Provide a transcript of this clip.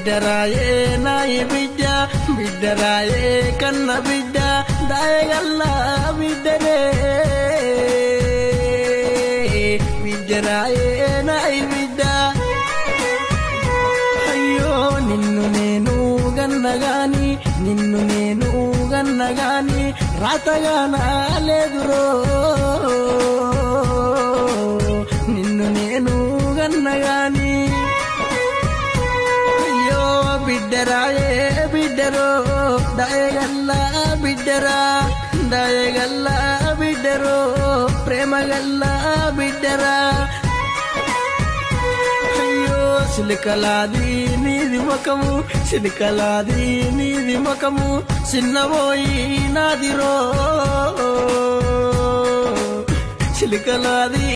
బిడ్డరాయే నాయి బిడ్డ బిడ్డరాయే కన్న బిడ్డ దాయగల్ల బిడ్డరే బిడ్డరాయే నాయి బిడ్డ అయ్యో నిన్ను నేను గన్నగాని నిన్ను నేను గన్నగాని రాతగానా లేదురో నిన్ను నేను గన్నగాని అయ్యో బిడ్డరాయే బిడ్డరో దయగల్ల బిడ్డరా దయగల్ల బిడ్డరో ప్రేమగల్ల బిడ్డరా అయ్యో సిలికలాది నీది ముఖము సిలికలాది నీది ముఖము చిన్నబోయి నాదిరో సిలికలాది